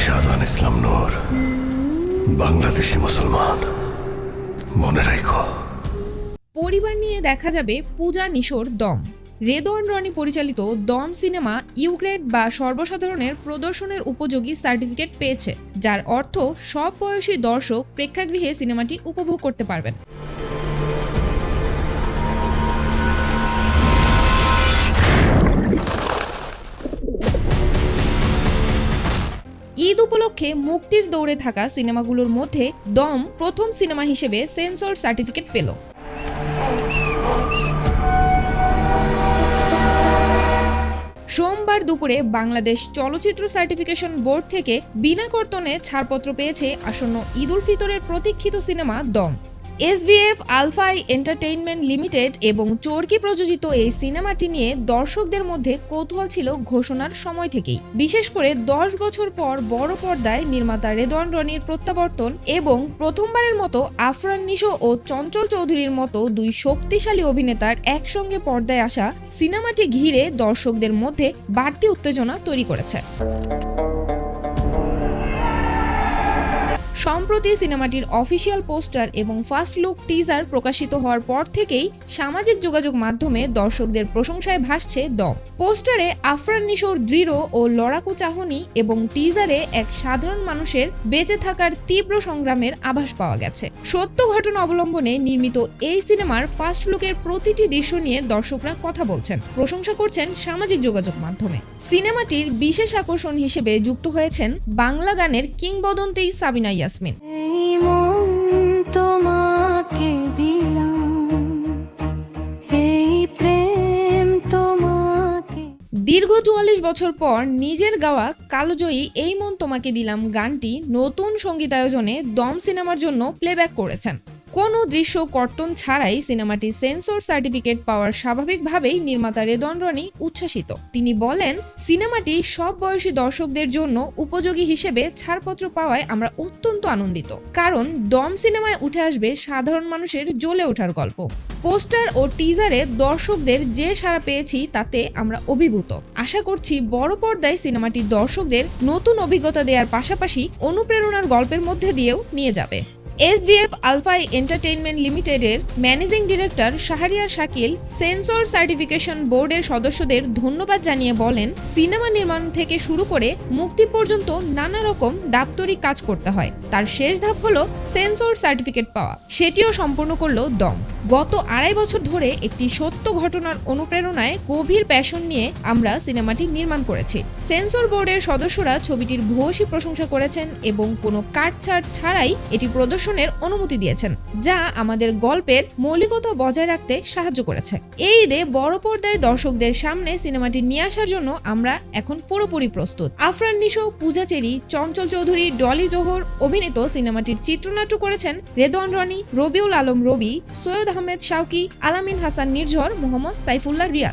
শাহজাহান ইসলাম নূর, বাংলাদেশি মুসলমান, মনে রাখো। পরিবার নিয়ে দেখা যাবে পূজা নিশোর দম। রেদওয়ান রনি পরিচালিত দম সিনেমা ইউগ্রেড বা সর্বসাধারণের প্রদর্শনের উপযোগী সার্টিফিকেট পেয়েছে, যার অর্থ সব বয়সী দর্শক প্রেক্ষাগৃহে সিনেমাটি উপভোগ করতে পারবেন। ঈদ উপলক্ষে মুক্তির দৌড়ে থাকা সিনেমাগুলোর মধ্যে দম প্রথম সিনেমা হিসেবে সেন্সর সার্টিফিকেট পেল। সোমবার দুপুরে বাংলাদেশ চলচ্চিত্র সার্টিফিকেশন বোর্ড থেকে বিনা কর্তনে ছাড়পত্র পেয়েছে আসন্ন ঈদ উল ফিতরের প্রতীক্ষিত সিনেমা দম। এসভিএফ আলফাই এন্টারটেইনমেন্ট লিমিটেড এবং চরকি প্রযোজিত এই সিনেমাটি নিয়ে দর্শকদের মধ্যে কৌতূহল ছিল ঘোষণার সময় থেকেই। বিশেষ করে 10 বছর পর বড় পর্দায় নির্মাতা রেদওয়ান রনির প্রত্যাবর্তন এবং প্রথমবারের মতো আফরান নিশো ও চঞ্চল চৌধুরীর মতো দুই শক্তিশালী অভিনেতার একসঙ্গে পর্দায় আসা সিনেমাটি ঘিরে দর্শকদের মধ্যে বাড়তি উত্তেজনা তৈরি করেছে। সম্প্রতি সিনেমাটির অফিসিয়াল পোস্টার এবং ফার্স্ট লুক টিজার প্রকাশিত হওয়ার পর থেকেই সামাজিক যোগাযোগ মাধ্যমে দর্শকদের প্রশংসায় ভাসছে দম। পোস্টারে আফরান নিশোর দৃঢ় ও লড়াকু চাহনি এবং টিজারে এক সাধারণ মানুষের বেঁচে থাকার তীব্র সংগ্রামের আভাস পাওয়া গেছে। সত্য ঘটনা অবলম্বনে নির্মিত এই সিনেমার ফার্স্ট লুকের প্রতিটি দৃশ্য নিয়ে দর্শকরা কথা বলছেন, প্রশংসা করছেন সামাজিক যোগাযোগ মাধ্যমে। সিনেমাটির বিশেষ আকর্ষণ হিসেবে যুক্ত হয়েছেন বাংলা গানের কিংবদন্তি সাবিনা ইয়াসমিন। দীর্ঘ 44 বছর পর নিজের গাওয়া কালোজয়ী এই মন তোমাকে দিলাম গানটি নতুন সঙ্গীতায়োজনে দম সিনেমার জন্য প্লেব্যাক করেছেন। কোনো দৃশ্য কর্তন ছাড়াই সিনেমাটি সেন্সর সার্টিফিকেট পাওয়ার স্বাভাবিকভাবেই নির্মাতা রেদওয়ান রনি উচ্ছ্বাসিত। তিনি বলেন, সিনেমাটি সব বয়সী দর্শকদের জন্য উপযোগী হিসেবে ছাড়পত্র পাওয়ায় আমরা অত্যন্ত আনন্দিত, কারণ দম সিনেমায় উঠে আসবে সাধারণ মানুষের জ্বলে ওঠার গল্প। পোস্টার ও টিজারে দর্শকদের যে সাড়া পেয়েছি তাতে আমরা অভিভূত। আশা করছি বড় পর্দায় সিনেমাটি দর্শকদের নতুন অভিজ্ঞতা দেওয়ার পাশাপাশি অনুপ্রেরণার গল্পের মধ্যে দিয়েও নিয়ে যাবে। এসভিএফ আলফাই এন্টারটেইনমেন্ট লিমিটেডের managing director Shahriar Shakil sensor certification বোর্ডের সদস্যদের ধন্যবাদ জানিয়ে বলেন, সিনেমা নির্মাণ থেকে শুরু করে মুক্তি পর্যন্ত নানা রকম দাপ্তরিক কাজ করতে হয়। তার শেষ ধাপ হলো সেন্সর সার্টিফিকেট পাওয়া, সেটিও সম্পূর্ণ করলো দম। গত 2.5 বছর ধরে একটি সত্য ঘটনার অনুপ্রেরণায় গভীর প্যাশন নিয়ে আমরা সিনেমাটি নির্মাণ করেছি। সেন্সর বোর্ডের সদস্যরা ছবিটির ভূয়সী প্রশংসা করেছেন এবং কোনো কাটছাড় ছাড়াই এটি প্রদর্শনের অনুমতি দিয়েছেন, যা আমাদের গল্পের মৌলিকতা বজায় রাখতে সাহায্য করেছে। এই ঈদে বড় পর্দায় দর্শকদের সামনে সিনেমাটি নিয়ে আসার জন্য আমরা এখন পুরোপুরি প্রস্তুত। আফরান নিশো, পূজা চেরি, চঞ্চল চৌধুরী, ডলি জোহর অভিনীত সিনেমাটির চিত্রনাট্য করেছেন রেদওয়ান রনি, রবিউল আলম রবি, সৈয়দ আহমেদ শাওকি, আলামিন হাসান নির্ঝর, মোহাম্মদ সাইফুল্লাহ রিয়াদ।